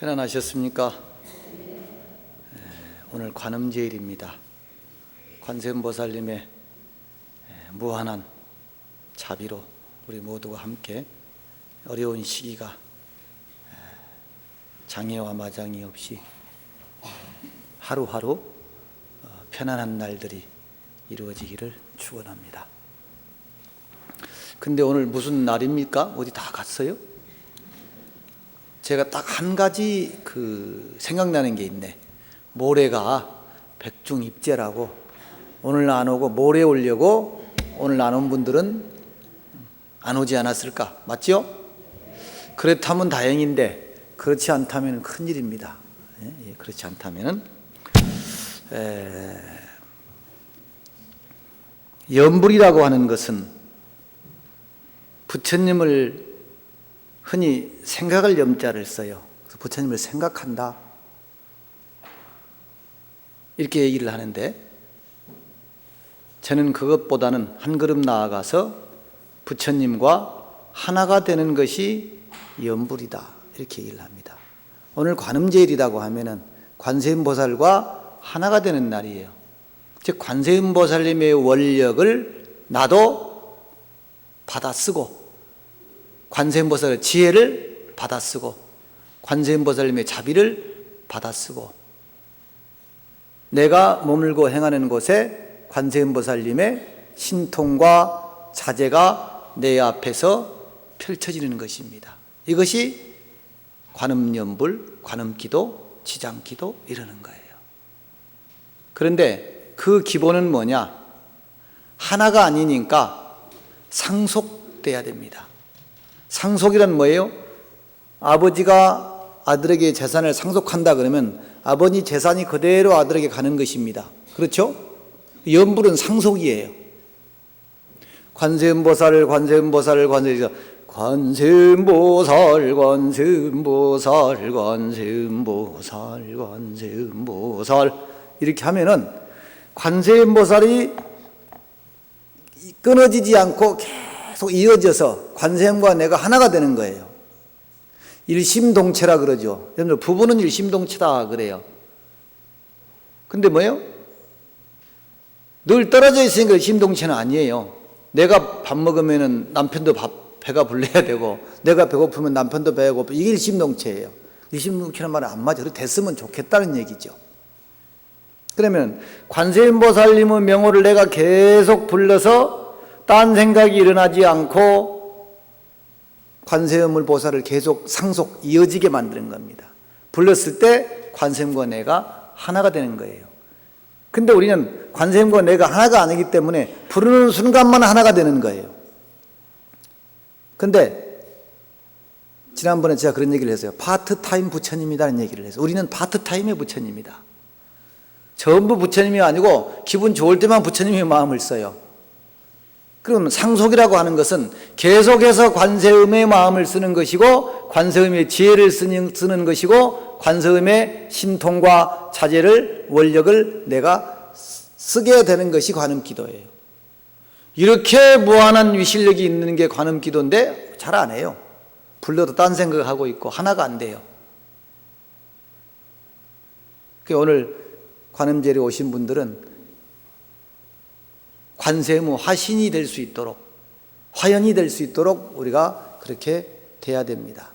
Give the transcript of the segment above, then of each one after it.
편안하셨습니까? 오늘 관음제일입니다. 관세음보살님의 무한한 자비로 우리 모두가 함께 어려운 시기가 장애와 마장이 없이 하루하루 편안한 날들이 이루어지기를 축원합니다. 근데 오늘 무슨 날입니까? 어디 다 갔어요? 제가 딱 한 가지 생각나는 게 있네. 모레가 백중입제라고 오늘 안 오고 모레 오려고 오늘 안 온 분들은 안 오지 않았을까? 맞죠? 그렇다면 다행인데 그렇지 않다면 큰일입니다. 그렇지 않다면 염불이라고 하는 것은 부처님을 흔히 생각을 염자를 써요. 그래서 부처님을 생각한다 이렇게 얘기를 하는데, 저는 그것보다는 한 걸음 나아가서 부처님과 하나가 되는 것이 염불이다 이렇게 얘기를 합니다. 오늘 관음제일이라고 하면은 관세음보살과 하나가 되는 날이에요. 즉 관세음보살님의 원력을 나도 받아 쓰고, 관세음보살의 지혜를 받아 쓰고, 관세음보살님의 자비를 받아 쓰고, 내가 머물고 행하는 곳에 관세음보살님의 신통과 자제가 내 앞에서 펼쳐지는 것입니다. 이것이 관음염불, 관음기도, 지장기도 이러는 거예요. 그런데 그 기본은 뭐냐? 하나가 아니니까 상속돼야 됩니다. 상속이란 뭐예요? 아버지가 아들에게 재산을 상속한다 그러면 아버지 재산이 그대로 아들에게 가는 것입니다. 그렇죠? 염불은 상속이에요. 관세음보살 이렇게 하면은 관세음보살이 끊어지지 않고 계속 이어져서 관세음과 내가 하나가 되는 거예요. 일심동체라 그러죠. 여러분들 부부는 일심동체다 그래요. 근데 뭐예요? 늘 떨어져 있으니까 일심동체는 아니에요. 내가 밥 먹으면 남편도 배가 불러야 되고, 내가 배고프면 남편도 배가 고프고, 이게 일심동체예요. 일심동체란 말은 안 맞아요. 됐으면 좋겠다는 얘기죠. 그러면 관세음보살님의 명호를 내가 계속 불러서 딴 생각이 일어나지 않고 관세음을 보살을 계속 상속 이어지게 만드는 겁니다. 불렀을 때 관세음과 내가 하나가 되는 거예요. 근데 우리는 관세음과 내가 하나가 아니기 때문에 부르는 순간만 하나가 되는 거예요. 근데 지난번에 제가 그런 얘기를 했어요. 파트타임 부처님이라는 얘기를 해서, 우리는 파트타임의 부처님이다. 전부 부처님이 아니고 기분 좋을 때만 부처님의 마음을 써요. 그럼 상속이라고 하는 것은 계속해서 관세음의 마음을 쓰는 것이고, 관세음의 지혜를 쓰는 것이고, 관세음의 신통과 자제를, 원력을 내가 쓰게 되는 것이 관음기도예요. 이렇게 무한한 위실력이 있는 게 관음기도인데 잘 안 해요. 불러도 딴 생각하고 있고 하나가 안 돼요. 오늘 관음제일에 오신 분들은 관세음의 화신이 될 수 있도록, 화연이 될 수 있도록 우리가 그렇게 돼야 됩니다.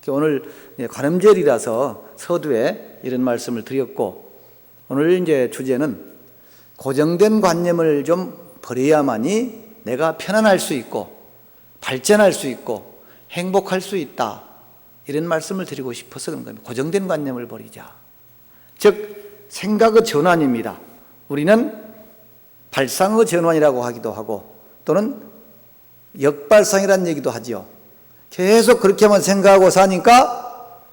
오늘 관음제일이라서 서두에 이런 말씀을 드렸고, 오늘 이제 주제는 고정된 관념을 좀 버려야만이 내가 편안할 수 있고 발전할 수 있고 행복할 수 있다, 이런 말씀을 드리고 싶어서 그런 겁니다. 고정된 관념을 버리자. 즉 생각의 전환입니다. 우리는 발상의 전환이라고 하기도 하고 또는 역발상이라는 얘기도 하죠. 계속 그렇게만 생각하고 사니까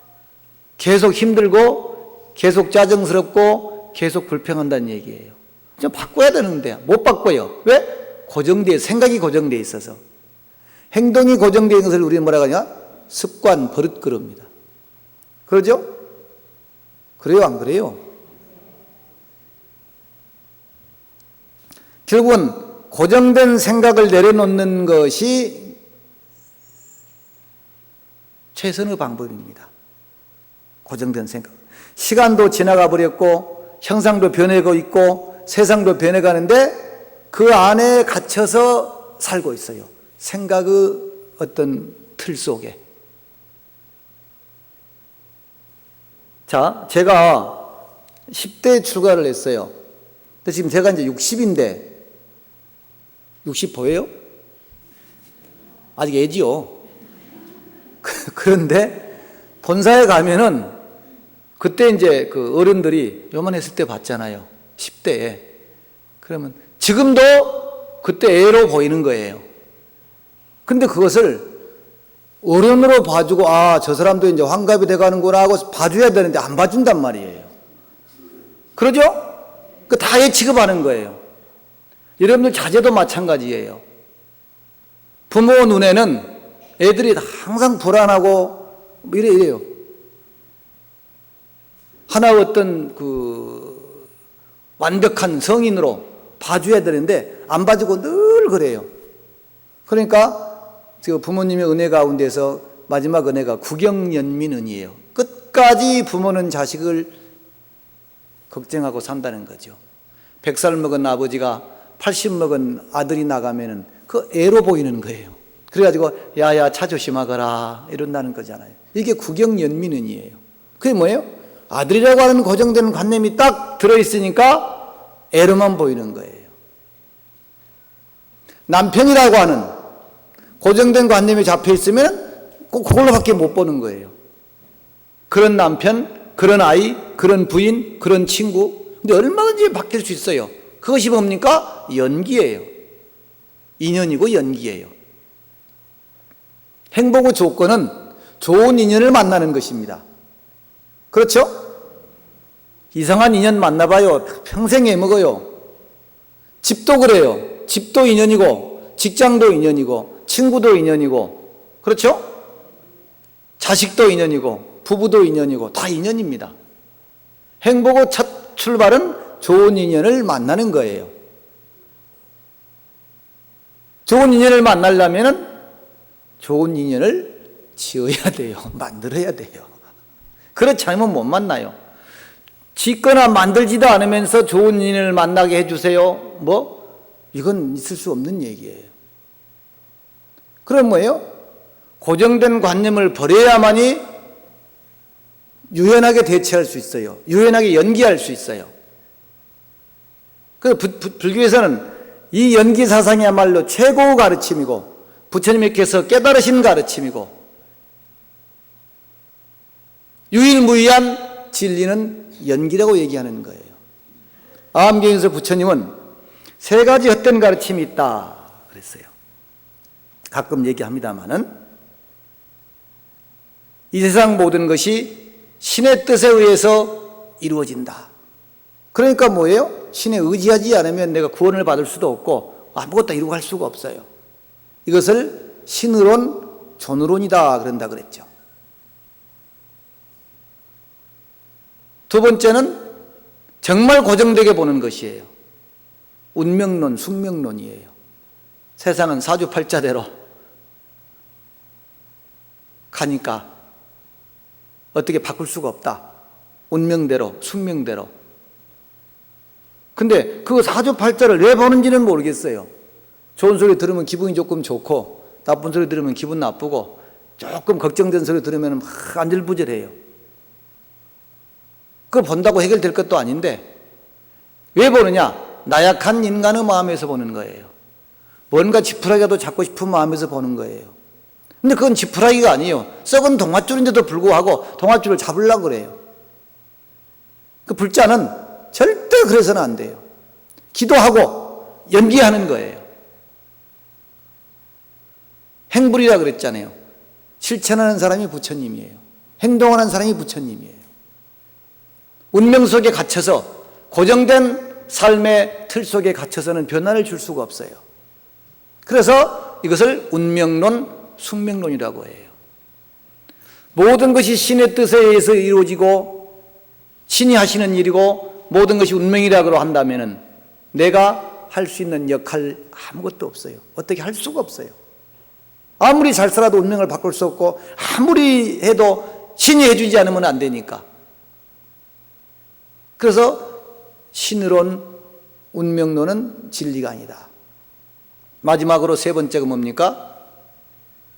계속 힘들고 계속 짜증스럽고 계속 불평한다는 얘기예요. 좀 바꿔야 되는데 못 바꿔요. 왜? 생각이 고정되어 있어서. 행동이 고정되어 있는 것을 우리는 뭐라고 하냐? 습관, 버릇 그럽니다. 그러죠? 그래요, 안 그래요? 결국은 고정된 생각을 내려놓는 것이 최선의 방법입니다. 고정된 생각. 시간도 지나가 버렸고 형상도 변해가고 있고 세상도 변해가는데 그 안에 갇혀서 살고 있어요. 생각의 어떤 틀 속에. 자, 제가 10대에 출가를 했어요. 근데 지금 제가 이제 60인데 60 보여요? 아직 애지요. 그런데 본사에 가면은 그때 이제 그 어른들이 요만했을 때 봤잖아요. 10대에. 그러면 지금도 그때 애로 보이는 거예요. 근데 그것을 어른으로 봐주고, 아, 저 사람도 이제 환갑이 돼가는구나 하고 봐줘야 되는데 안 봐준단 말이에요. 그러죠? 그 다 애 취급하는 거예요. 여러분들 자제도 마찬가지예요. 부모 눈에는 애들이 항상 불안하고 이래요. 하나 어떤 그 완벽한 성인으로 봐줘야 되는데 안 봐주고 늘 그래요. 그러니까 부모님의 은혜 가운데서 마지막 은혜가 구경연민 은혜예요. 끝까지 부모는 자식을 걱정하고 산다는 거죠. 100살 먹은 아버지가 80 먹은 아들이 나가면은 그 애로 보이는 거예요. 그래가지고 야야 차 조심하거라 이런다는 거잖아요. 이게 구경연민 은혜예요. 그게 뭐예요? 아들이라고 하는 고정된 관념이 딱 들어있으니까 애로만 보이는 거예요. 남편이라고 하는 고정된 관념이 잡혀있으면 꼭 그걸로밖에 못 보는 거예요. 그런 남편, 그런 아이, 그런 부인, 그런 친구. 근데 얼마든지 바뀔 수 있어요. 그것이 뭡니까? 연기예요. 인연이고 연기예요. 행복의 조건은 좋은 인연을 만나는 것입니다. 그렇죠? 이상한 인연 만나봐요. 평생 애먹어요. 집도 그래요. 집도 인연이고 직장도 인연이고 친구도 인연이고 그렇죠? 자식도 인연이고 부부도 인연이고 다 인연입니다. 행복의 첫 출발은 좋은 인연을 만나는 거예요. 좋은 인연을 만나려면 좋은 인연을 지어야 돼요. 만들어야 돼요. 그렇지 않으면 못 만나요. 짓거나 만들지도 않으면서 좋은 인연을 만나게 해주세요. 이건 있을 수 없는 얘기예요. 그럼 뭐예요? 고정된 관념을 버려야만이 유연하게 대처할 수 있어요. 유연하게 연기할 수 있어요. 그 불교에서는 이 연기 사상이야말로 최고의 가르침이고 부처님께서 깨달으신 가르침이고 유일무이한 진리는 연기라고 얘기하는 거예요. 아함경에서 부처님은 세 가지 헛된 가르침이 있다 그랬어요. 가끔 얘기합니다마는 이 세상 모든 것이 신의 뜻에 의해서 이루어진다. 그러니까 뭐예요? 신에 의지하지 않으면 내가 구원을 받을 수도 없고 아무것도 이루고 할 수가 없어요. 이것을 신의론, 존의론이다 그런다 그랬죠. 두 번째는 정말 고정되게 보는 것이에요. 운명론, 숙명론이에요. 세상은 사주팔자대로 가니까 어떻게 바꿀 수가 없다. 운명대로, 숙명대로. 근데 그 사주팔자를 왜 보는지는 모르겠어요. 좋은 소리 들으면 기분이 조금 좋고 나쁜 소리 들으면 기분 나쁘고 조금 걱정된 소리 들으면 막 안절부절해요. 그걸 본다고 해결될 것도 아닌데 왜 보느냐? 나약한 인간의 마음에서 보는 거예요. 뭔가 지푸라기라도 잡고 싶은 마음에서 보는 거예요. 근데 그건 지푸라기가 아니에요. 썩은 동아줄인데도 불구하고 동아줄을 잡으려고 그래요. 그 불자는 절대 그래서는 안 돼요. 기도하고 연기하는 거예요. 행불이라 그랬잖아요. 실천하는 사람이 부처님이에요. 행동하는 사람이 부처님이에요. 운명 속에 갇혀서 고정된 삶의 틀 속에 갇혀서는 변화를 줄 수가 없어요. 그래서 이것을 운명론, 숙명론이라고 해요. 모든 것이 신의 뜻에 의해서 이루어지고 신이 하시는 일이고 모든 것이 운명이라고 한다면 내가 할 수 있는 역할 아무것도 없어요. 어떻게 할 수가 없어요. 아무리 잘 살아도 운명을 바꿀 수 없고 아무리 해도 신이 해주지 않으면 안 되니까. 그래서 신으론, 운명론은 진리가 아니다. 마지막으로 세 번째가 뭡니까?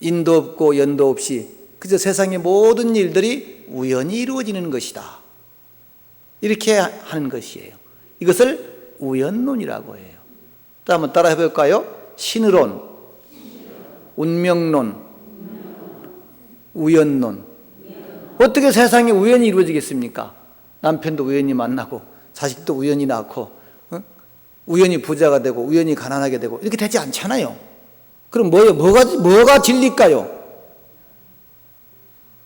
인도 없고 연도 없이 그저 세상의 모든 일들이 우연히 이루어지는 것이다. 이렇게 하는 것이에요. 이것을 우연론이라고 해요. 또 한번 따라 해볼까요? 신으론, 운명론, 우연론. 어떻게 세상이 우연히 이루어지겠습니까? 남편도 우연히 만나고 자식도 우연히 낳고 우연히 부자가 되고 우연히 가난하게 되고 이렇게 되지 않잖아요. 그럼 뭐가 진리일까요?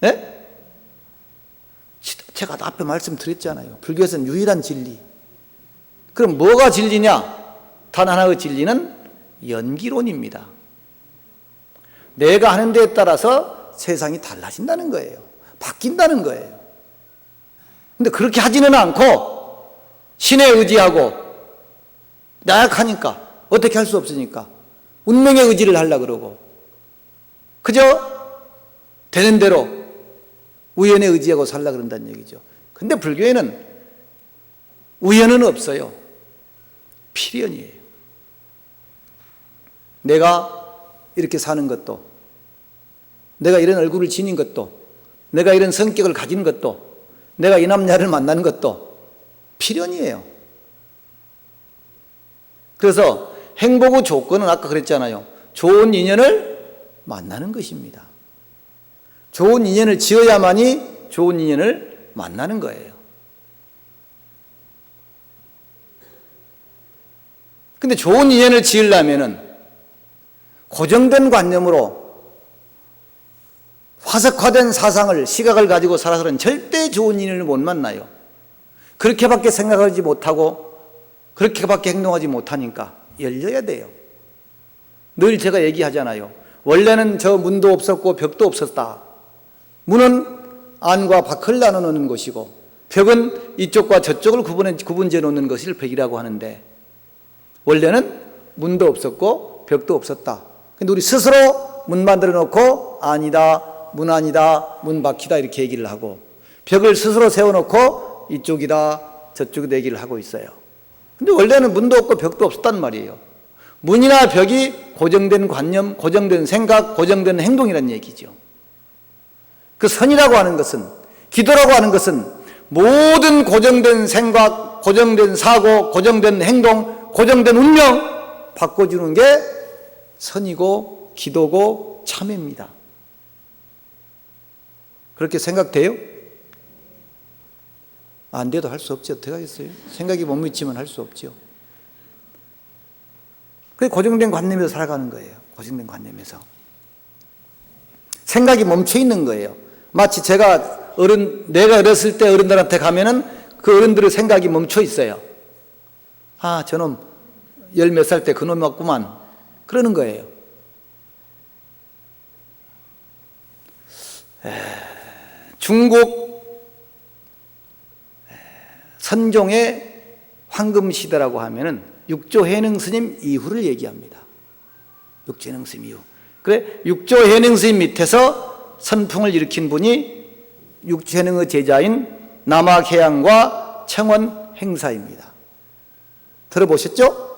네? 제가 앞에 말씀드렸잖아요. 불교에서는 유일한 진리. 그럼 뭐가 진리냐? 단 하나의 진리는 연기론입니다. 내가 하는 데에 따라서 세상이 달라진다는 거예요. 바뀐다는 거예요. 근데 그렇게 하지는 않고 신에 의지하고 나약하니까 어떻게 할 수 없으니까 운명의 의지를 하려고 그러고 그저 되는 대로 우연에 의지하고 살려고 그런다는 얘기죠. 근데 불교에는 우연은 없어요. 필연이에요. 내가 이렇게 사는 것도, 내가 이런 얼굴을 지닌 것도, 내가 이런 성격을 가진 것도, 내가 이 남자를 만나는 것도 필연이에요. 그래서 행복의 조건은 아까 그랬잖아요. 좋은 인연을 만나는 것입니다. 좋은 인연을 지어야만이 좋은 인연을 만나는 거예요. 근데 좋은 인연을 지으려면은 고정된 관념으로 화석화된 사상을, 시각을 가지고 살아서는 절대 좋은 인연을 못 만나요. 그렇게밖에 생각하지 못하고 그렇게밖에 행동하지 못하니까 열려야 돼요. 늘 제가 얘기하잖아요. 원래는 저 문도 없었고 벽도 없었다. 문은 안과 밖을 나눠놓는 것이고 벽은 이쪽과 저쪽을 구분지어 놓는 것을 벽이라고 하는데 원래는 문도 없었고 벽도 없었다. 근데 우리 스스로 문 만들어 놓고 아니다, 문 아니다, 문 밖이다 이렇게 얘기를 하고 벽을 스스로 세워놓고 이쪽이다, 저쪽이다 얘기를 하고 있어요. 근데 원래는 문도 없고 벽도 없었단 말이에요. 문이나 벽이 고정된 관념, 고정된 생각, 고정된 행동이라는 얘기죠. 그 선이라고 하는 것은, 기도라고 하는 것은 모든 고정된 생각, 고정된 사고, 고정된 행동, 고정된 운명 바꿔주는 게 선이고 기도고 참회입니다. 그렇게 생각돼요? 안 돼도 할 수 없죠. 어떻게 하겠어요? 생각이 못 미치면 할 수 없죠. 그게 고정된 관념에서 살아가는 거예요. 고정된 관념에서. 생각이 멈춰 있는 거예요. 마치 내가 어렸을 때 어른들한테 가면은 그 어른들의 생각이 멈춰 있어요. 아, 저놈 열 몇 살 때 그놈 맞구만. 그러는 거예요. 중국 선종의 황금시대라고 하면은 육조해능 스님 이후를 얘기합니다. 육조해능 스님 이후. 그래, 육조해능 스님 밑에서 선풍을 일으킨 분이 육조해능의 제자인 남학해양과 청원 행사입니다. 들어보셨죠?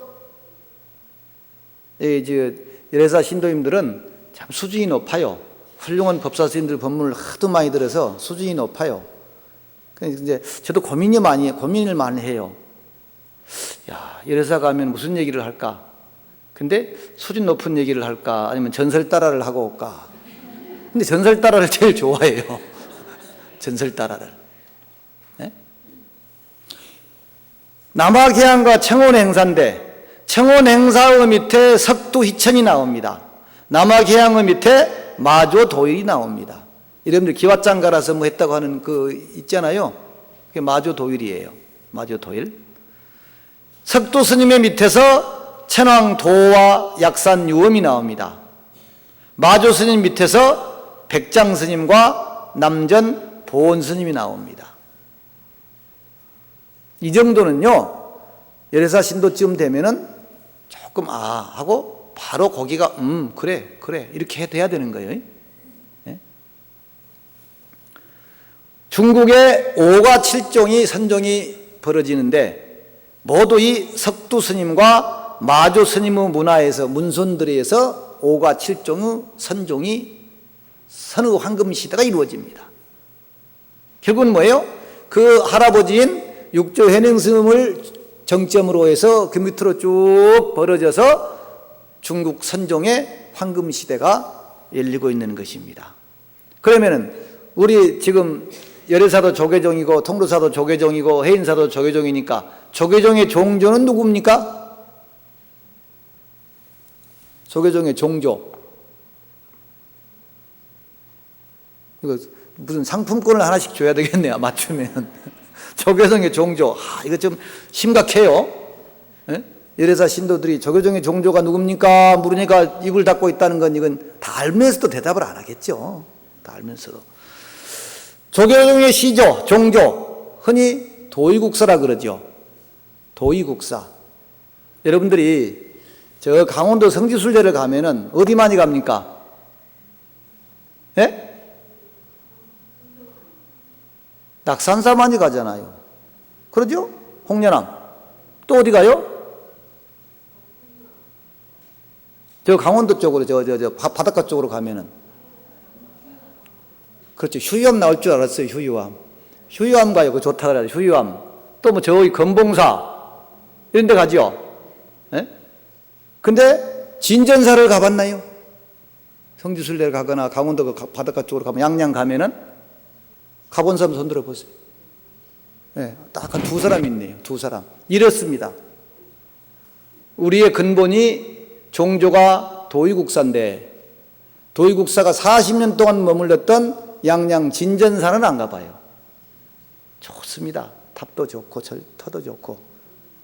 열애사 신도님들은 참 수준이 높아요. 훌륭한 법사 스님들 법문을 하도 많이 들어서 수준이 높아요. 이제 저도 고민을 많이 해요. 야, 열애사 가면 무슨 얘기를 할까? 근데 수준 높은 얘기를 할까? 아니면 전설따라를 하고 올까? 근데 전설따라를 제일 좋아해요. 전설따라를. 네? 남학해양과 청원행사인데 청원행사의 밑에 석두희천이 나옵니다. 남학해양의 밑에 마조도일이 나옵니다. 여러분들 기왓장가라서 뭐 했다고 하는 그 있잖아요. 그게 마조도일이에요. 마조도일. 석두 스님의 밑에서 천왕도와 약산유엄이 나옵니다. 마조 스님 밑에서 백장 스님과 남전 보원 스님이 나옵니다. 이 정도는요, 열애사 신도쯤 되면은 조금 하고 바로 거기가 그래 이렇게 돼야 되는 거예요. 네? 중국에 5가 7종이 선종이 벌어지는데 모두 이 석두 스님과 마조 스님의 문화에서 문손들에서 5가 7종의 선종이 선의 황금 시대가 이루어집니다. 결국은 뭐예요? 그 할아버지인 육조 현행 스님을 정점으로 해서 그 밑으로 쭉 벌어져서 중국 선종의 황금 시대가 열리고 있는 것입니다. 그러면은 우리 지금 열애사도 조계종이고 통도사도 조계종이고 해인사도 조계종이니까 조계종의 종조는 누굽니까? 조계종의 종조. 이거 무슨 상품권을 하나씩 줘야 되겠네요. 맞추면. 조계종의 종조. 이거 좀 심각해요. 예? 열애사 신도들이 조계종의 종조가 누굽니까? 물으니까 입을 닫고 있다는 건 이건 다 알면서도 대답을 안 하겠죠. 다 알면서도. 조계종의 시조, 종조, 흔히 도의국사라 그러죠. 도의국사. 여러분들이 저 강원도 성지순례를 가면은 어디 많이 갑니까? 예? 낙산사 많이 가잖아요. 그러죠? 홍련암. 또 어디 가요? 저 강원도 쪽으로, 바닷가 쪽으로 가면은. 그렇죠. 휴유암 나올 줄 알았어요, 휴유암. 휴유암 가요. 그거 좋다 그래요, 휴유암. 또 뭐 저기 건봉사, 이런 데 가죠. 예? 근데 진전사를 가봤나요? 성지순례를 가거나 강원도 바닷가 쪽으로 가면, 양양 가면은 가본 사람 손 들어보세요. 예, 딱 한 두 사람 있네요. 두 사람. 이렇습니다. 우리의 근본이 종조가 도의국사인데 도의국사가 40년 동안 머물렀던 양양 진전사는 안 가봐요. 좋습니다. 탑도 좋고 터도 좋고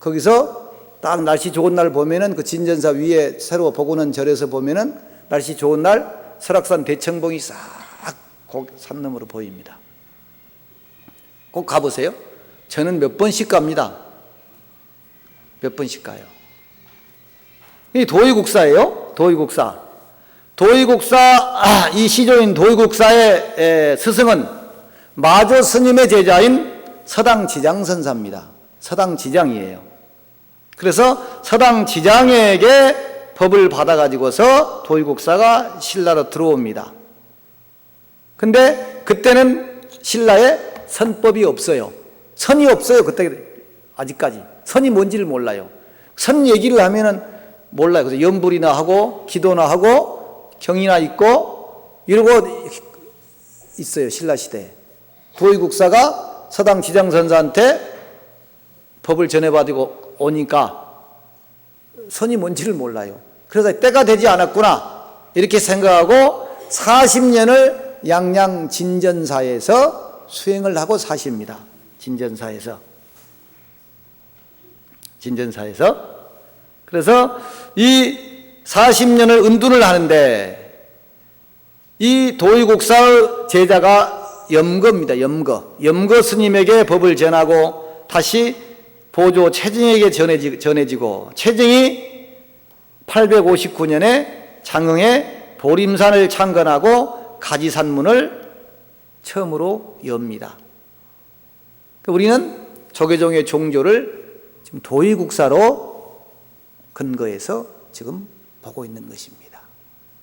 거기서 딱 날씨 좋은 날 보면은 그 진전사 위에 새로 보고는 절에서 보면은 날씨 좋은 날 설악산 대청봉이 싹 산 너머로 보입니다. 꼭 가보세요. 저는 몇 번씩 갑니다. 몇 번씩 가요. 이 도의국사예요. 도의국사. 도의국사, 이 시조인 도의국사의 스승은 마조 스님의 제자인 서당지장선사입니다. 서당지장이에요. 그래서 서당지장에게 법을 받아가지고서 도의국사가 신라로 들어옵니다. 근데 그때는 신라에 선법이 없어요. 선이 없어요. 그때 아직까지. 선이 뭔지를 몰라요. 선 얘기를 하면은 몰라요. 그래서 염불이나 하고 기도나 하고 경이나 있고 이러고 있어요. 신라시대에. 도의국사가 서당 지장선사한테 법을 전해받고 오니까 선이 뭔지를 몰라요. 그래서 때가 되지 않았구나 이렇게 생각하고 40년을 양양 진전사에서 수행을 하고 사십니다. 진전사에서. 그래서 이 40년을 은둔을 하는데 이 도의국사의 제자가 염거입니다. 염거 스님에게 법을 전하고 다시 보조 최증에게 전해지고 최증이 859년에 장흥에 보림산을 창건하고 가지산문을 처음으로 엽니다. 우리는 조계종의 종조를 지금 도의국사로 근거해서 지금 보고 있는 것입니다.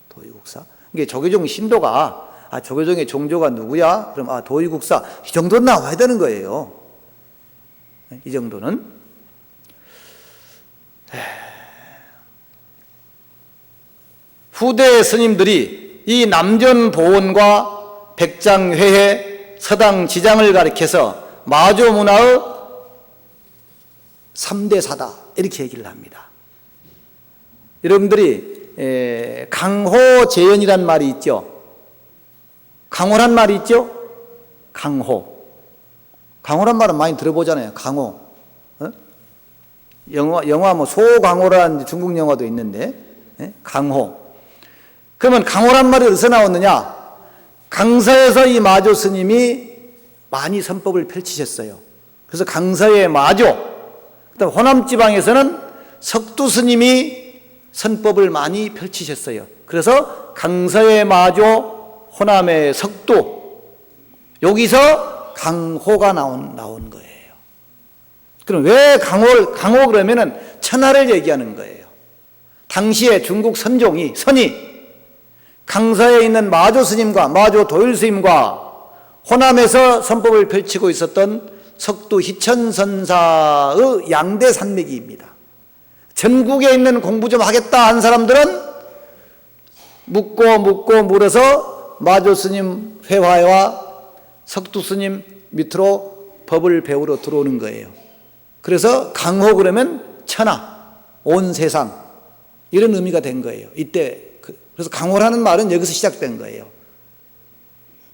도의국사. 이게 조계종 신도가 조계종의 종조가 누구야? 그럼 도의국사 이 정도는 나와야 되는 거예요. 이 정도는. 후대 스님들이 이 남전보원과 백장회해 서당지장을 가리켜서 마조문화의 3대사다 이렇게 얘기를 합니다. 여러분들이 강호재연이란 말이 있죠. 강호란 말이 있죠. 강호란 말은 많이 들어보잖아요. 강호. 영화 뭐 소강호라는 중국 영화도 있는데 강호. 그러면 강호란 말이 어디서 나왔느냐? 강서에서 이 마조 스님이 많이 선법을 펼치셨어요. 그래서 강서의 마조, 그다음 호남 지방에서는 석두 스님이 선법을 많이 펼치셨어요. 그래서 강서의 마조, 호남의 석두, 여기서 강호가 나온 거예요. 그럼 왜 강호 그러면은 천하를 얘기하는 거예요. 당시에 중국 선이 강서에 있는 마조 스님과 마조 도율 스님과 호남에서 선법을 펼치고 있었던 석두 희천선사의 양대 산맥이입니다. 전국에 있는 공부 좀 하겠다 한 사람들은 묻고 물어서 마조 스님 회화와 석두 스님 밑으로 법을 배우러 들어오는 거예요. 그래서 강호 그러면 천하, 온 세상 이런 의미가 된 거예요. 이때 그래서 강호라는 말은 여기서 시작된 거예요.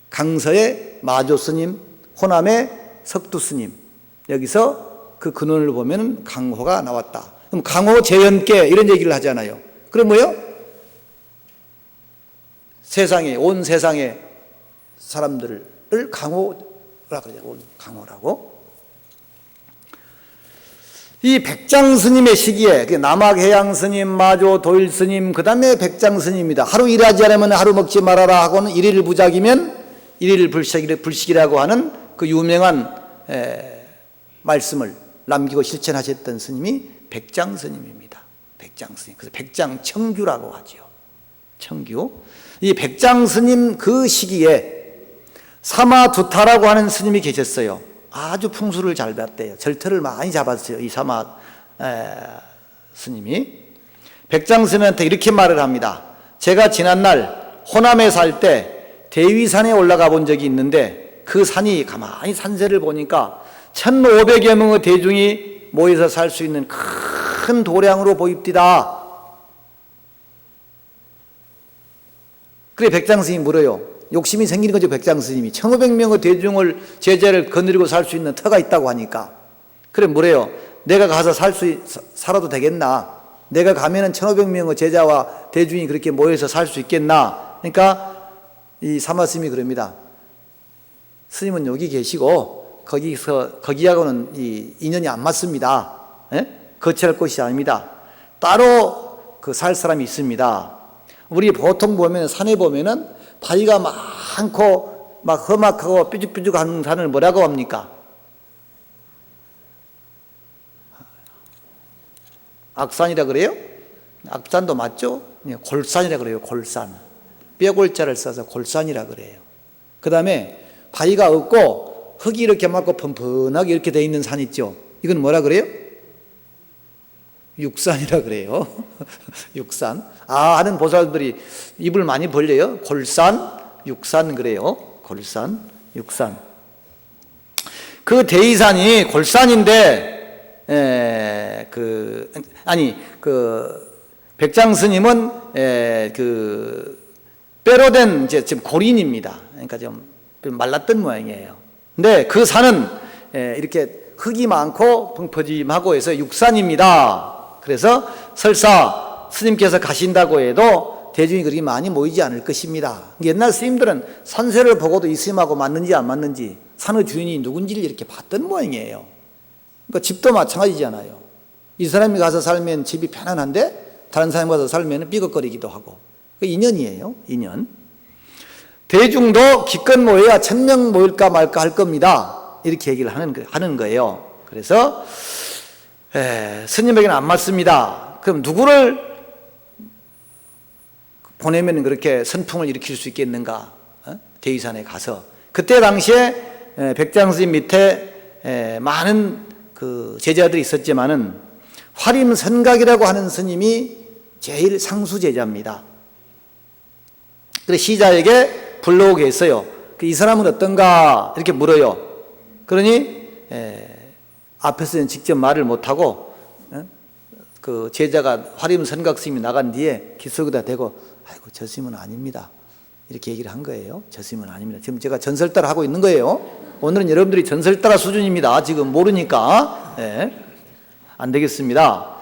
강서의 마조 스님, 호남의 석두 스님, 여기서 그 근원을 보면 강호가 나왔다. 그럼 강호 재연계 이런 얘기를 하잖아요. 그럼 뭐요? 온 세상의 사람들을 강호라고 그러죠. 강호라고. 이 백장 스님의 시기에 남학해양 스님, 마조, 도일 스님, 그 다음에 백장 스님입니다. 하루 일하지 않으면 하루 먹지 말아라 하고는 일일 부작이면 일일 불식이라고 하는 그 유명한 말씀을 남기고 실천하셨던 스님이 백장 스님입니다. 백장 스님. 그래서 백장 청규라고 하죠. 청규. 이 백장 스님 그 시기에 사마두타라고 하는 스님이 계셨어요. 아주 풍수를 잘 봤대요. 절터를 많이 잡았어요. 이 사마 스님이. 백장 스님한테 이렇게 말을 합니다. 제가 지난날 호남에 살 때 대위산에 올라가 본 적이 있는데 그 산이 가만히 산세를 보니까 1500여 명의 대중이 모여서 살 수 있는 큰 도량으로 보입디다. 그래 백장 스님이 물어요. 욕심이 생기는 거죠. 백장 스님이 1500명의 대중을 제자를 거느리고 살 수 있는 터가 있다고 하니까. 그래 뭐래요? 내가 가서 살아도 되겠나? 내가 가면은 1500명의 제자와 대중이 그렇게 모여서 살 수 있겠나? 그러니까 이 사마 스님이 그럽니다. 스님은 여기 계시고 거기하고는 이 인연이 안 맞습니다. 거치할 곳이 아닙니다. 따로 살 사람이 있습니다. 우리 보통 보면 산에 보면은 바위가 많고 막 험악하고 뾰족뾰족한 산을 뭐라고 합니까? 악산이라 그래요? 악산도 맞죠? 골산이라 그래요. 골산. 뼈골자를 써서 골산이라 그래요. 그 다음에 바위가 없고 흙이 이렇게 맞고 펀펀하게 이렇게 돼 있는 산 있죠? 이건 뭐라 그래요? 육산이라 그래요. 육산. 하는 보살들이 입을 많이 벌려요. 골산, 육산 그래요. 골산, 육산. 그 대이산이 골산인데, 백장 스님은, 뼈로 된 지금 고린입니다. 그러니까 좀 말랐던 모양이에요. 근데 그 산은, 이렇게 흙이 많고 펑퍼짐하고 해서 육산입니다. 그래서 설사 스님께서 가신다고 해도 대중이 그렇게 많이 모이지 않을 것입니다. 옛날 스님들은 산세를 보고도 이 스님하고 맞는지 안 맞는지 산의 주인이 누군지를 이렇게 봤던 모양이에요. 그러니까 집도 마찬가지잖아요. 이 사람이 가서 살면 집이 편안한데 다른 사람이 가서 살면 삐걱거리기도 하고. 그 인연이에요. 인연. 대중도 기껏 모여야 1000명 모일까 말까 할 겁니다. 이렇게 얘기를 하는 거예요. 그래서 스님에게는 안 맞습니다. 그럼 누구를 보내면 그렇게 선풍을 일으킬 수 있겠는가? 대위산에 가서. 그때 당시에 백장 스님 밑에 많은 그 제자들이 있었지만은 화림선각이라고 하는 스님이 제일 상수 제자입니다. 그래서 시자에게 불러오게 했어요. 이 사람은 어떤가? 이렇게 물어요. 그러니 앞에서는 직접 말을 못하고 그 제자가 화림선각 스님이 나간 뒤에 기석에다 대고 아이고 저 스님은 아닙니다. 이렇게 얘기를 한 거예요. 저 스님은 아닙니다. 지금 제가 전설따라 하고 있는 거예요. 오늘은 여러분들이 전설따라 수준입니다. 지금 모르니까. 안 되겠습니다.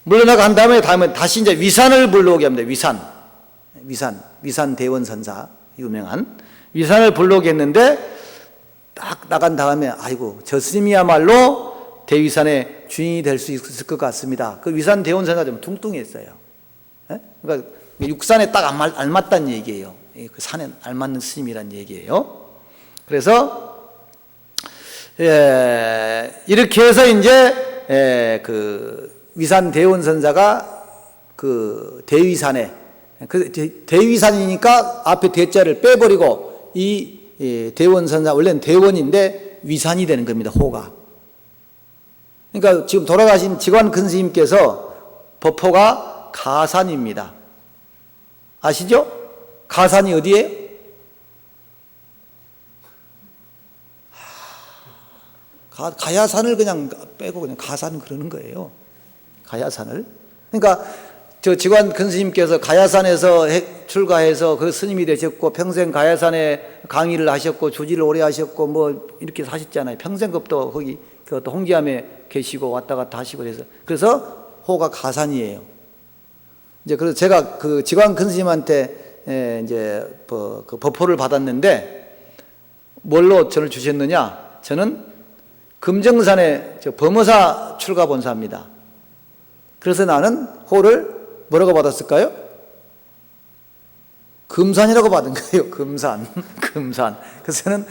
물러나가 한 다음에 다시 이제 위산을 불러오게 합니다. 위산 대원선사 유명한 위산을 불러오게 했는데 딱 나간 다음에 아이고 저 스님이야말로 대위산의 주인이 될 수 있을 것 같습니다. 그 위산 대원선사가 좀 뚱뚱했어요. 그러니까 육산에 딱 알맞다는 얘기예요. 그 산에 알맞는 스님이란 얘기예요. 그래서 이렇게 해서 이제 그 위산 대원 선사가 그 대위산에, 그 대위산이니까 앞에 대자를 빼버리고 이 대원 선사, 원래는 대원인데 위산이 되는 겁니다. 호가. 그러니까 지금 돌아가신 직관 큰 스님께서 법호가 가산입니다. 아시죠? 가산이 어디예요? 가야산을 그냥 빼고 그냥 가산 그러는 거예요. 가야산을. 그러니까 저 직관 큰 스님께서 가야산에서 출가해서 그 스님이 되셨고 평생 가야산에 강의를 하셨고 주지를 오래 하셨고 뭐 이렇게 사셨잖아요. 평생급도 거기 그 홍기암에 계시고 왔다 갔다 하시고 그래서 호가 가산이에요. 이제 그래서 제가 그 직관 큰 스님한테 이제 그 법호를 받았는데 뭘로 저를 주셨느냐? 저는 금정산에 범어사 출가 본사입니다. 그래서 나는 호를 뭐라고 받았을까요? 금산이라고 받은 거예요. 금산. 금산. 그래서 저는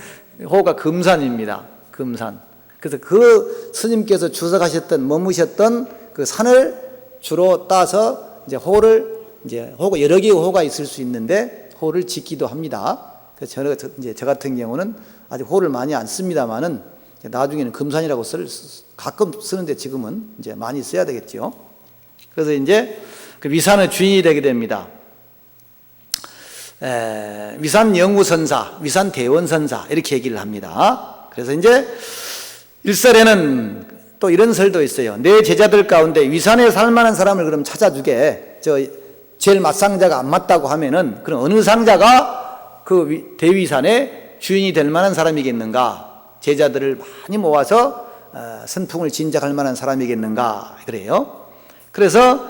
호가 금산입니다. 금산. 그래서 그 스님께서 주석하셨던, 머무셨던 그 산을 주로 따서 이제 호를, 이제 호가 여러 개의 호가 있을 수 있는데 호를 짓기도 합니다. 그래서 이제 저 같은 경우는 아직 호를 많이 안 씁니다만은 나중에는 금산이라고 가끔 쓰는데 지금은 이제 많이 써야 되겠죠. 그래서 이제 그 위산의 주인이 되게 됩니다. 위산 영우선사, 위산 대원선사 이렇게 얘기를 합니다. 그래서 이제 일설에는 또 이런 설도 있어요. 내 제자들 가운데 위산에 살만한 사람을 그럼 찾아주게. 제일 맞상자가 안 맞다고 하면은 그럼 어느 상자가 그 대위산의 주인이 될 만한 사람이겠는가? 제자들을 많이 모아서 선풍을 진작할 만한 사람이겠는가? 그래요. 그래서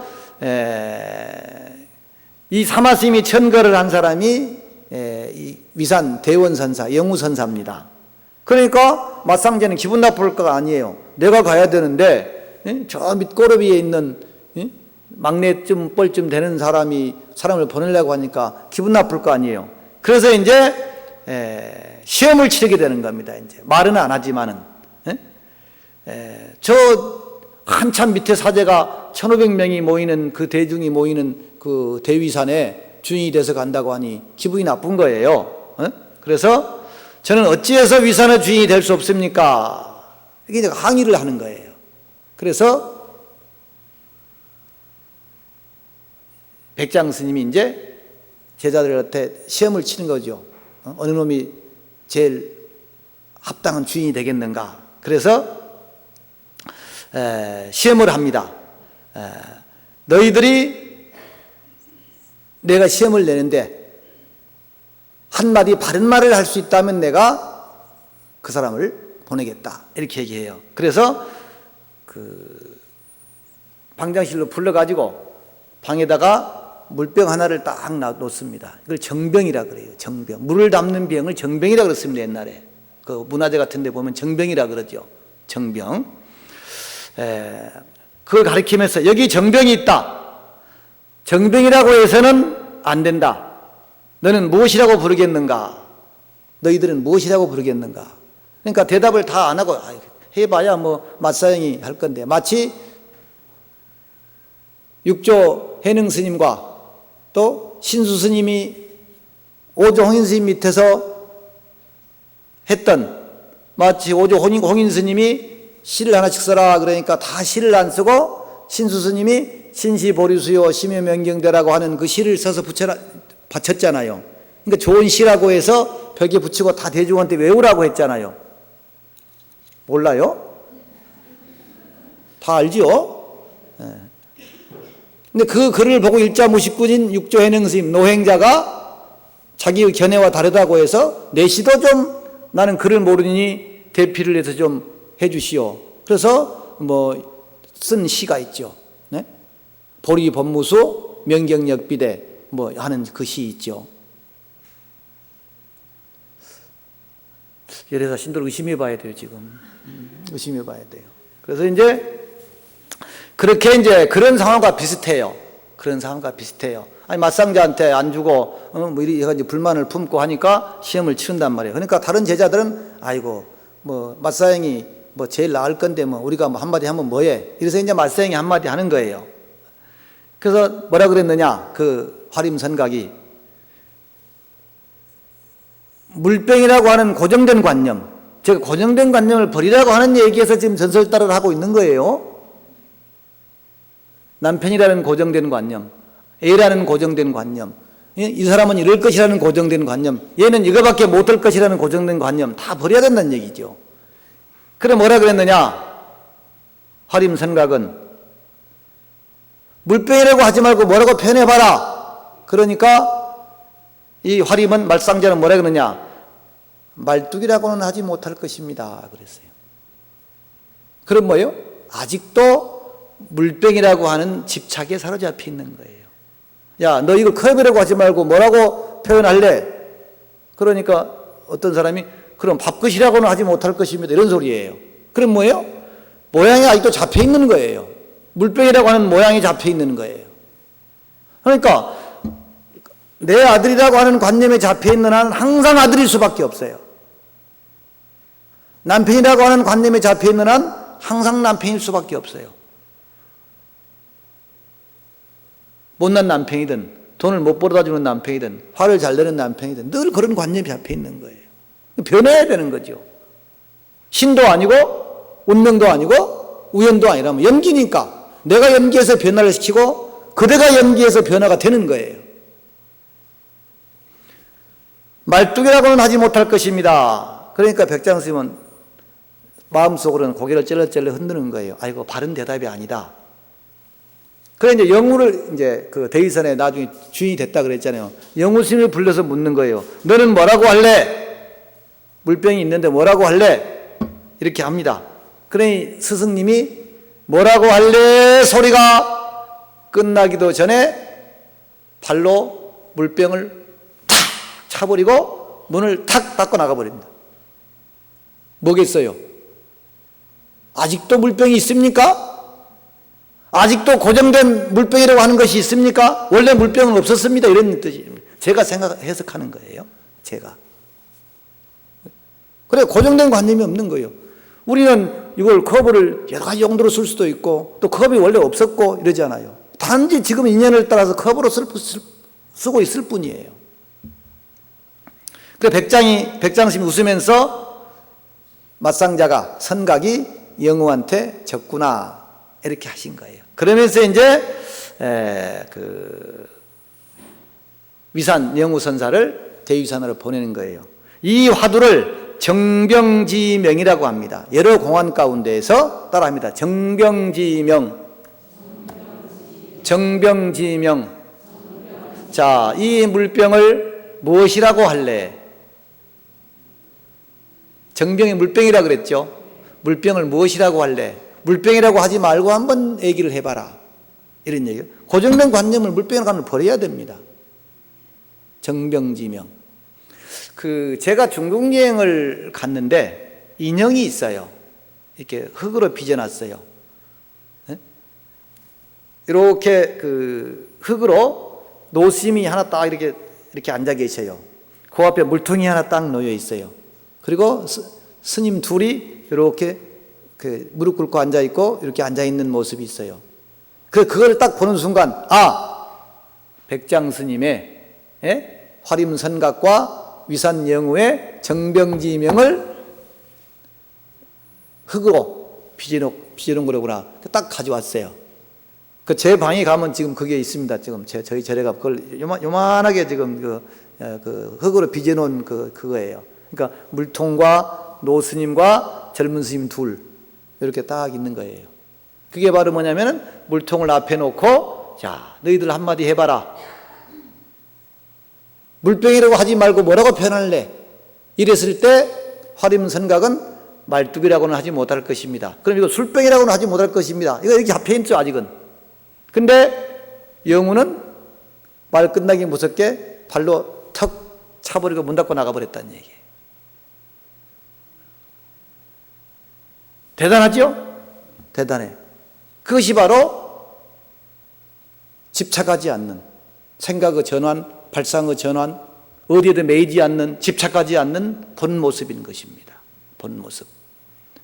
이 사마스님이 천거를 한 사람이 이 위산 대원선사, 영우선사입니다. 그러니까 맞상제는 기분 나쁠 거가 아니에요. 내가 가야 되는데 저 밑 꼬르비에 있는 막내쯤 뻘쯤 되는 사람을 보내려고 하니까 기분 나쁠 거 아니에요. 그래서 이제 시험을 치르게 되는 겁니다. 이제 말은 안 하지만은 저 한참 밑에 사제가 1500명이 모이는 그 대중이 모이는 그 대위산에 주인이 돼서 간다고 하니 기분이 나쁜 거예요. 그래서 저는 어찌해서 위산의 주인이 될 수 없습니까? 이게 이제 항의를 하는 거예요. 그래서 백장 스님이 이제 제자들한테 시험을 치는 거죠. 어느 놈이 제일 합당한 주인이 되겠는가? 그래서 시험을 합니다. 너희들이 내가 시험을 내는데 한마디 바른 말을 할 수 있다면 내가 그 사람을 보내겠다. 이렇게 얘기해요. 그래서 그 방장실로 불러가지고 방에다가 물병 하나를 딱 놓습니다. 이걸 정병이라 그래요. 정병. 물을 담는 병을 정병이라 그랬습니다. 옛날에. 그 문화재 같은 데 보면 정병이라 그러죠. 정병. 그걸 가리키면서 여기 정병이 있다. 정병이라고 해서는 안 된다. 너는 무엇이라고 부르겠는가? 너희들은 무엇이라고 부르겠는가? 그러니까 대답을 다 안 하고 해봐야 뭐 맞사형이 할 건데 마치 육조 해능 스님과 또 신수 스님이 오조 홍인 스님 밑에서 했던 마치 오조 홍인 스님이 시를 하나씩 써라 그러니까 다 시를 안 쓰고 신수 스님이 신시보리수요 심여명경대라고 하는 그 시를 써서 바쳤잖아요. 그러니까 좋은 시라고 해서 벽에 붙이고 다 대중한테 외우라고 했잖아요. 몰라요? 다 알지요? 근데 그 글을 보고 일자무식군인 육조해능스님 노행자가 자기의 견해와 다르다고 해서 내 시도 좀 나는 글을 모르니 대피를 해서 좀 해주시오. 그래서 뭐 쓴 시가 있죠. 네? 보리법무수 명경역비대 뭐 하는 그 시 있죠. 이래서 신도를 의심해 봐야 돼요, 지금. 의심해 봐야 돼요. 그래서 이제 그렇게 이제 그런 상황과 비슷해요. 그런 상황과 비슷해요. 아니, 맞상자한테 안 주고, 뭐 이래 불만을 품고 하니까 시험을 치른단 말이에요. 그러니까 다른 제자들은, 아이고, 뭐 맞사형이 뭐 제일 나을 건데 뭐 우리가 뭐 한마디 하면 뭐해? 이래서 이제 맞사형이 한마디 하는 거예요. 그래서 뭐라 그랬느냐? 그 화림선각이 물병이라고 하는 고정된 관념, 즉 고정된 관념을 버리라고 하는 얘기에서 지금 전설따를 하고 있는 거예요. 남편이라는 고정된 관념, 애라는 고정된 관념, 이 사람은 이럴 것이라는 고정된 관념, 얘는 이거밖에 못할 것이라는 고정된 관념 다 버려야 된다는 얘기죠. 그래 뭐라 그랬느냐? 화림선각은 물병이라고 하지 말고 뭐라고 표현해봐라. 그러니까 이 화림은 말상자는 뭐라 그러느냐? 말뚝이라고는 하지 못할 것입니다. 그랬어요. 그럼 뭐예요? 아직도 물병이라고 하는 집착에 사로잡혀 있는 거예요. 야, 너 이거 컵이라고 하지 말고 뭐라고 표현할래? 그러니까 어떤 사람이 그럼 밥그릇이라고는 하지 못할 것입니다. 이런 소리예요. 그럼 뭐예요? 모양이 아직도 잡혀 있는 거예요. 물병이라고 하는 모양이 잡혀 있는 거예요. 그러니까 내 아들이라고 하는 관념에 잡혀 있는 한 항상 아들일 수밖에 없어요. 남편이라고 하는 관념에 잡혀 있는 한 항상 남편일 수밖에 없어요. 못난 남편이든 돈을 못 벌어다 주는 남편이든 화를 잘 내는 남편이든 늘 그런 관념이 잡혀 있는 거예요. 변해야 되는 거죠. 신도 아니고 운명도 아니고 우연도 아니라면 연기니까 내가 연기해서 변화를 시키고 그대가 연기해서 변화가 되는 거예요. 말뚝이라고는 하지 못할 것입니다. 그러니까 백장 스님은 마음속으로는 고개를 쩔렁쩔렁 흔드는 거예요. 아이고 바른 대답이 아니다. 그래 이제 영우를 이제 그 대위선에 나중에 주인이 됐다 그랬잖아요. 영우 스님을 불러서 묻는 거예요. 너는 뭐라고 할래? 물병이 있는데 뭐라고 할래? 이렇게 합니다. 그러니 스승님이 뭐라고 할래? 소리가 끝나기도 전에 발로 물병을 탁 차버리고 문을 탁 닫고 나가버립니다. 뭐겠어요? 아직도 물병이 있습니까? 아직도 고정된 물병이라고 하는 것이 있습니까? 원래 물병은 없었습니다. 이런 뜻입니다. 제가 해석하는 거예요. 제가. 그래, 고정된 관념이 없는 거예요. 우리는 이걸 컵을 여러 가지 용도로 쓸 수도 있고, 또 컵이 원래 없었고, 이러잖아요. 단지 지금 인연을 따라서 컵으로 쓰고 있을 뿐이에요. 그래, 백장스님이 웃으면서 맞상자가, 선각이 영우한테 졌구나. 이렇게 하신 거예요. 그러면서 이제, 위산, 영우선사를 대위산으로 보내는 거예요. 이 화두를 정병지명이라고 합니다. 여러 공안 가운데에서 따라합니다. 정병지명. 정병지명. 자, 이 물병을 무엇이라고 할래? 정병이 물병이라고 그랬죠. 물병을 무엇이라고 할래? 물병이라고 하지 말고 한번 얘기를 해봐라. 이런 얘기예요. 고정된 관념을 물병이라고 하면 버려야 됩니다. 정병지명. 제가 중국 여행을 갔는데 인형이 있어요. 이렇게 흙으로 빚어놨어요. 이렇게 흙으로 노스님이 하나 딱 이렇게 앉아 계셔요. 그 앞에 물통이 하나 딱 놓여 있어요. 그리고 스님 둘이 이렇게 무릎 꿇고 앉아 있고 이렇게 앉아 있는 모습이 있어요. 그걸 딱 보는 순간, 백장 스님의 화림선각과 위산영우의 정병지명을 흙으로 빚어놓은 거구나. 딱 가져왔어요. 제 방에 가면 지금 그게 있습니다. 지금 저희 절에가 그걸 요만하게 지금 흙으로 빚어놓은 그거예요. 그러니까 물통과 노스님과 젊은 스님 둘 이렇게 딱 있는 거예요. 그게 바로 뭐냐면은 물통을 앞에 놓고 자 너희들 한마디 해봐라. 물병이라고 하지 말고 뭐라고 표현할래? 이랬을 때 화림선각은 말뚝이라고는 하지 못할 것입니다. 그럼 이거 술병이라고는 하지 못할 것입니다. 이거 이렇게 잡혀있죠 아직은. 근데 영우는 말 끝나기 무섭게 발로 턱 차버리고 문 닫고 나가버렸다는 얘기예요. 대단하죠? 대단해. 그것이 바로 집착하지 않는 생각의 전환, 발상의 전환, 어디에도 매이지 않는 집착하지 않는 본 모습인 것입니다. 본 모습.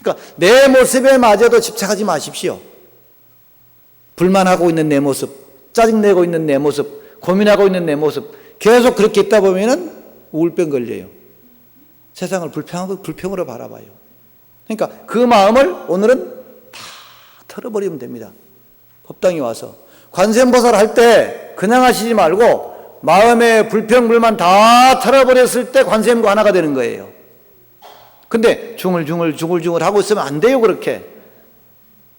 그러니까 내 모습에 마저도 집착하지 마십시오. 불만하고 있는 내 모습, 짜증내고 있는 내 모습, 고민하고 있는 내 모습, 계속 그렇게 있다 보면은 우울병 걸려요. 세상을 불평으로 바라봐요. 그러니까 그 마음을 오늘은 다 털어버리면 됩니다. 법당에 와서 관세음보살 할 때 그냥 하시지 말고 마음의 불평, 불만 다 털어버렸을 때 관세음과 하나가 되는 거예요. 근데 중얼중얼 하고 있으면 안 돼요, 그렇게.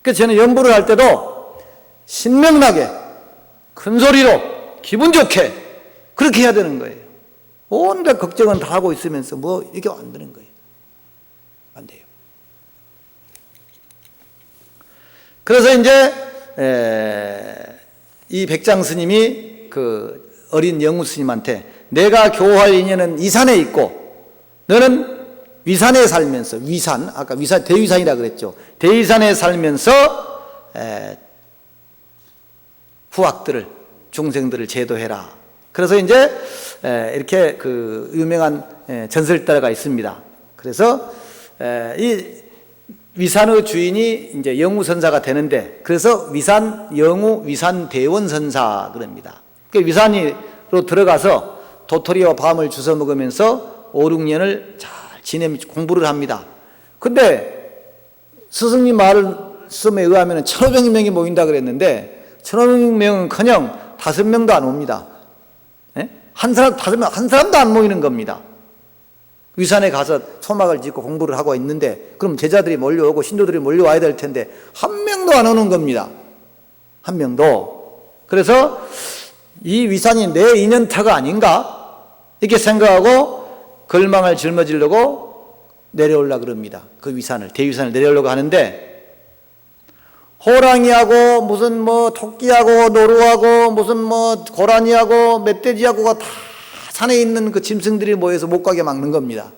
그래서 저는 연부를 할 때도 신명나게 큰 소리로 기분 좋게 그렇게 해야 되는 거예요. 온갖 걱정은 다 하고 있으면서 뭐 이게 안 되는 거예요. 안 돼요. 그래서 이제 이 백장 스님이 그 어린 영우 스님한테 내가 교화할 인연은 이 산에 있고 너는 위산에 살면서 위산, 아까 위산 대위산이라 그랬죠. 대위산에 살면서 후학들을 중생들을 제도해라. 그래서 이제 이렇게 그 유명한 전설따라가 있습니다. 그래서 이 위산의 주인이 이제 영우선사가 되는데 그래서 위산 영우 위산 대원선사 그럽니다. 그 위산으로 들어가서 도토리와 밤을 주워 먹으면서 5, 6년을 잘 공부를 합니다. 근데 스승님 말씀에 의하면 1,500명이 모인다 그랬는데 1,500명은커녕 5명도 안 옵니다. 한 사람도 안 모이는 겁니다. 위산에 가서 초막을 짓고 공부를 하고 있는데 그럼 제자들이 몰려오고 신도들이 몰려와야 될 텐데 한 명도 안 오는 겁니다. 한 명도. 그래서 이 위산이 내 인연타가 아닌가 이렇게 생각하고 걸망을 짊어지려고 내려오려고 그럽니다. 그 위산을, 대위산을 내려오려고 하는데 호랑이하고 무슨 뭐 토끼하고 노루하고 무슨 뭐 고라니하고 멧돼지하고가 다 산에 있는 그 짐승들이 모여서 못 가게 막는 겁니다.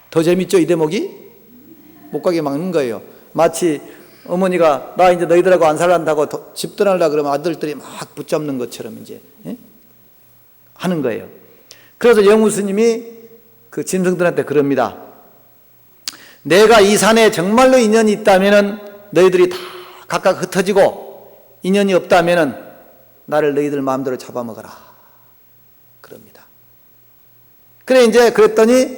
더 재밌죠, 이 대목이? 못 가게 막는 거예요. 마치 어머니가 나 이제 너희들하고 안 살란다고 집 떠나려고 그러면 아들들이 막 붙잡는 것처럼 이제 하는 거예요. 그래서 영우 스님이 그 짐승들한테 그럽니다. 내가 이 산에 정말로 인연이 있다면은 너희들이 다 각각 흩어지고 인연이 없다면은 나를 너희들 마음대로 잡아먹어라. 그럽니다. 그래 이제 그랬더니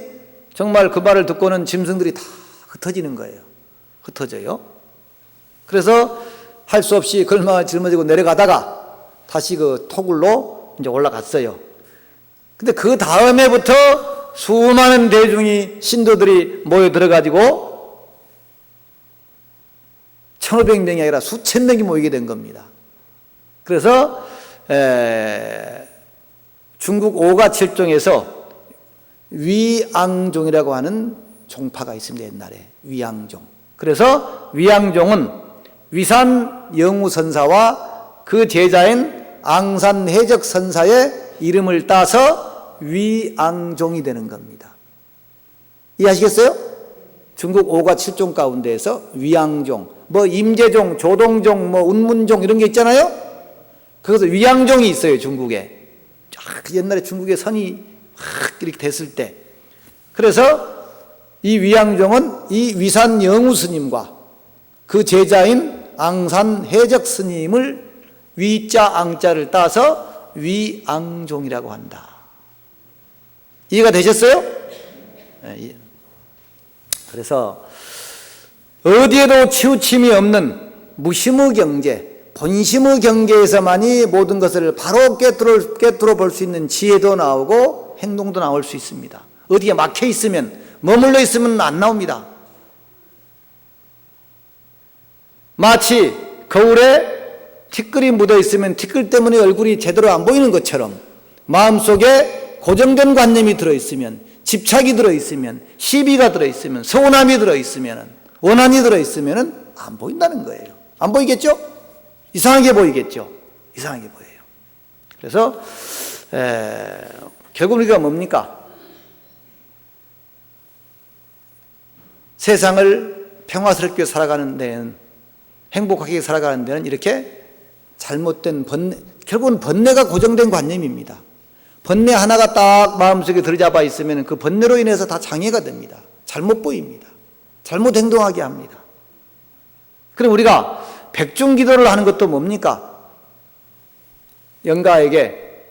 정말 그 말을 듣고는 짐승들이 다 흩어지는 거예요. 흩어져요. 그래서 할 수 없이 걸망을 짊어지고 내려가다가 다시 그 토굴로 이제 올라갔어요. 근데 그 다음에부터 수많은 대중이 신도들이 모여 들어가지고 1,500명이 아니라 수천 명이 모이게 된 겁니다. 그래서 중국 오가 7종에서 위앙종이라고 하는 종파가 있습니다. 옛날에 위앙종. 그래서 위앙종은 위산 영우선사와 그 제자인 앙산해적선사의 이름을 따서 위앙종이 되는 겁니다. 이해하시겠어요? 중국 5가 7종 가운데에서 위앙종, 뭐 임재종, 조동종, 뭐 운문종 이런 게 있잖아요. 그래서 위앙종이 있어요, 중국에. 옛날에 중국에 선이 이렇게 됐을 때. 그래서 이 위앙종은 이 위산 영우 스님과 그 제자인 앙산 해적 스님을 위자 앙자를 따서 위앙종이라고 한다. 이해가 되셨어요? 네. 그래서 어디에도 치우침이 없는 무심의 경계, 본심의 경계에서만이 모든 것을 바로 꿰뚫어 볼 수 있는 지혜도 나오고 행동도 나올 수 있습니다. 어디에 막혀 있으면, 머물러 있으면 안 나옵니다. 마치 거울에 티끌이 묻어 있으면 티끌 때문에 얼굴이 제대로 안 보이는 것처럼 마음속에 고정된 관념이 들어있으면, 집착이 들어있으면, 시비가 들어있으면, 서운함이 들어있으면, 원한이 들어있으면 안 보인다는 거예요. 안 보이겠죠? 이상하게 보이겠죠? 이상하게 보여요. 그래서 결국 우리가 뭡니까? 세상을 평화스럽게 살아가는 데는, 행복하게 살아가는 데는 이렇게 잘못된 결국은 번뇌가 고정된 관념입니다. 번뇌 하나가 딱 마음속에 들어잡아 있으면 그 번뇌로 인해서 다 장애가 됩니다. 잘못 보입니다. 잘못 행동하게 합니다. 그럼 우리가 백중기도를 하는 것도 뭡니까? 영가에게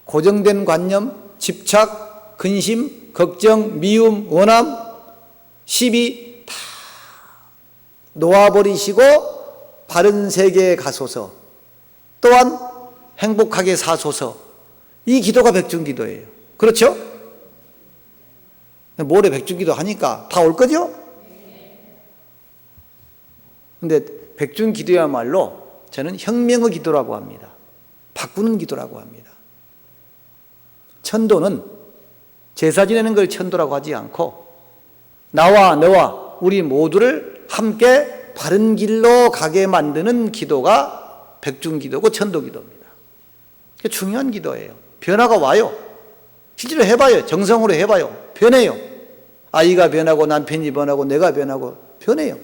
고정된 관념, 집착, 근심, 걱정, 미움, 원함, 시비 다 놓아버리시고 바른 세계에 가소서, 또한 행복하게 사소서. 이 기도가 백중기도예요. 그렇죠? 모레 백중기도 하니까 다 올 거죠? 근데 백중기도야말로 저는 혁명의 기도라고 합니다. 바꾸는 기도라고 합니다. 천도는 제사 지내는 걸 천도라고 하지 않고 나와 너와 우리 모두를 함께 바른 길로 가게 만드는 기도가 백중기도고 천도기도입니다. 중요한 기도예요. 변화가 와요. 실제로 해봐요. 정성으로 해봐요. 변해요. 아이가 변하고 남편이 변하고 내가 변하고 변해요.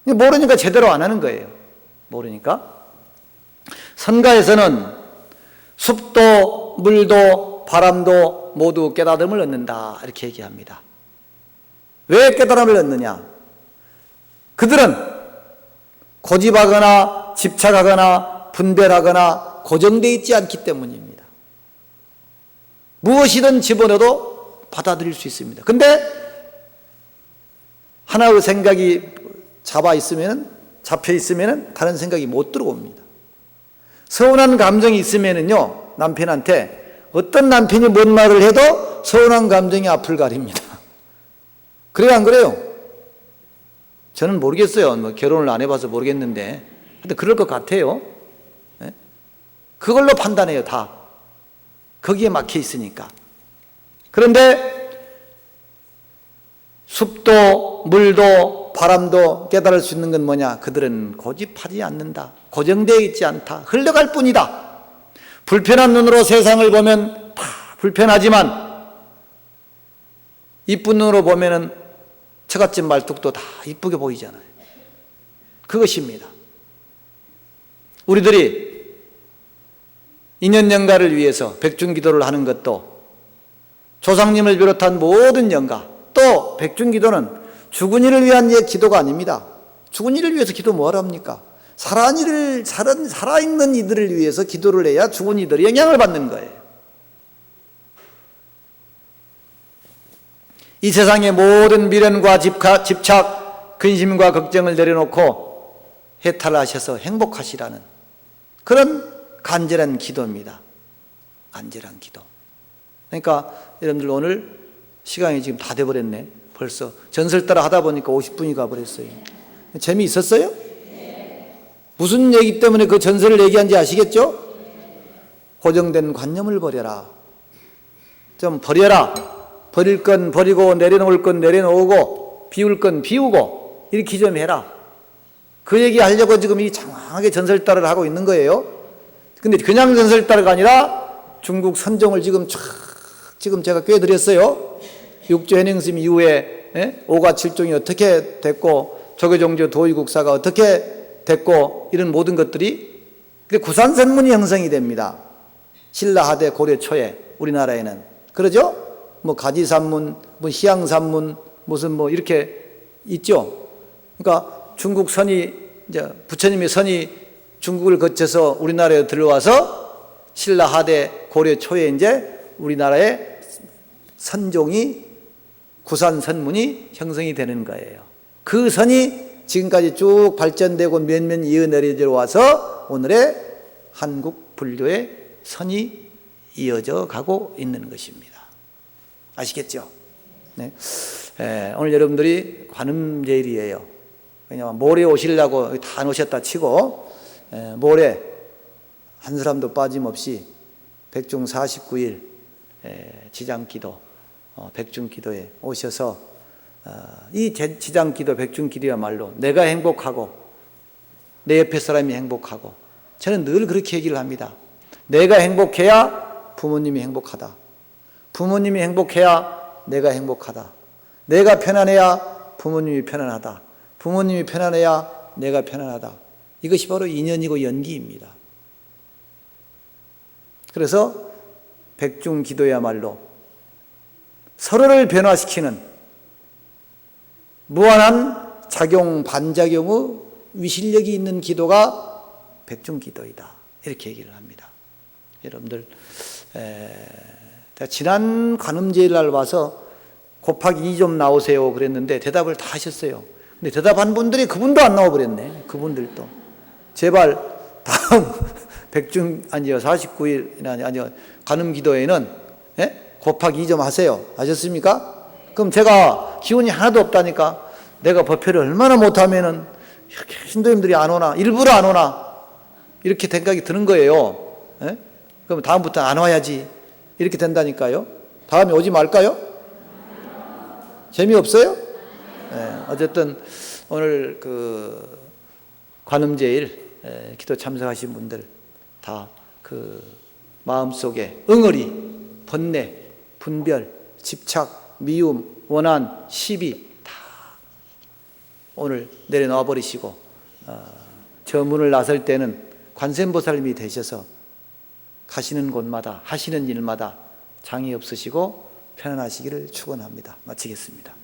모르니까 제대로 안 하는 거예요. 모르니까. 선가에서는 숲도 물도 바람도 모두 깨달음을 얻는다 이렇게 얘기합니다. 왜 깨달음을 얻느냐? 그들은 고집하거나 집착하거나 분별하거나 고정되어 있지 않기 때문입니다. 무엇이든 집어넣어도 받아들일 수 있습니다. 근데 하나의 생각이 잡혀 있으면 다른 생각이 못 들어옵니다. 서운한 감정이 있으면요, 남편한테 어떤 남편이 뭔 말을 해도 서운한 감정이 앞을 가립니다. 그래요, 안 그래요? 저는 모르겠어요. 뭐 결혼을 안 해봐서 모르겠는데, 근데 그럴 것 같아요. 네? 그걸로 판단해요, 다. 거기에 막혀 있으니까. 그런데 숲도 물도 바람도 깨달을 수 있는 건 뭐냐? 그들은 고집하지 않는다. 고정되어 있지 않다. 흘러갈 뿐이다. 불편한 눈으로 세상을 보면 다 불편하지만 이쁜 눈으로 보면은 처갓집 말뚝도 다 이쁘게 보이잖아요. 그것입니다. 우리들이 인연영가를 위해서 백중기도를 하는 것도 조상님을 비롯한 모든 영가, 또 백중기도는 죽은 이를 위한 기도가 아닙니다. 죽은 이를 위해서 기도 뭐하러 합니까? 살아있는 이들을 위해서 기도를 해야 죽은 이들이 영향을 받는 거예요. 이 세상의 모든 미련과 집착, 근심과 걱정을 내려놓고 해탈하셔서 행복하시라는 그런 간절한 기도입니다. 간절한 기도. 그러니까 여러분들 오늘 시간이 지금 다 돼버렸네. 벌써 전설 따라 하다 보니까 50분이 가버렸어요. 재미있었어요? 무슨 얘기 때문에 그 전설을 얘기한지 아시겠죠? 고정된 관념을 버려라. 좀 버려라. 버릴 건 버리고 내려놓을 건 내려놓고 비울 건 비우고 이렇게 좀 해라. 그 얘기 하려고 지금 이 장황하게 전설 따라를 하고 있는 거예요. 근데 그냥 전설 따라가 아니라 중국 선종을 지금 제가 꿰드렸어요. 육조현행심 이후에 5가 7종이 어떻게 됐고 조계종조 도의국사가 어떻게 됐고 이런 모든 것들이 구산선문이 형성이 됩니다. 신라하대 고려 초에 우리나라에는 그러죠? 뭐 가지산문, 뭐 희양산문 무슨 뭐 이렇게 있죠. 그러니까 중국 선이 이제 부처님의 선이 중국을 거쳐서 우리나라에 들어와서 신라하대 고려 초에 이제 우리나라의 선종이 구산선문이 형성이 되는 거예요. 그 선이 지금까지 쭉 발전되고 몇몇 이어내려져 와서 오늘의 한국 불교의 선이 이어져 가고 있는 것입니다. 아시겠죠? 네. 오늘 여러분들이 관음제일이에요. 왜냐하면 모레 오시려고 다 오셨다 치고 모레 한 사람도 빠짐없이 백중 49일 지장기도 백중기도에 오셔서 이 지장기도 백중기도야말로 내가 행복하고 내 옆에 사람이 행복하고 저는 늘 그렇게 얘기를 합니다. 내가 행복해야 부모님이 행복하다. 부모님이 행복해야 내가 행복하다. 내가 편안해야 부모님이 편안하다. 부모님이 편안해야 내가 편안하다. 이것이 바로 인연이고 연기입니다. 그래서 백중기도야말로 서로를 변화시키는 무한한 작용 반작용의 위실력이 있는 기도가 백중기도이다, 이렇게 얘기를 합니다. 여러분들, 지난 관음제일 와서 곱하기 2 좀 나오세요 그랬는데 대답을 다 하셨어요. 근데 대답한 분들이 그분도 안 나와버렸네. 그분들도 제발 다음 49일 아니요 관음기도에는 곱하기 2 좀 하세요. 아셨습니까? 그럼 제가 기운이 하나도 없다니까, 내가 법회를 얼마나 못하면은 이렇게 신도님들이 안 오나, 일부러 안 오나, 이렇게 생각이 드는 거예요. 그럼 다음부터 안 와야지, 이렇게 된다니까요. 다음에 오지 말까요? 재미없어요? 어쨌든 오늘 그 관음제일 기도 참석하신 분들 다 그 마음속에 응어리, 번뇌, 분별, 집착, 미움, 원한, 시비 다 오늘 내려놓아 버리시고, 저 문을 나설 때는 관세음보살님이 되셔서 가시는 곳마다 하시는 일마다 장애 없으시고 편안하시기를 축원합니다. 마치겠습니다.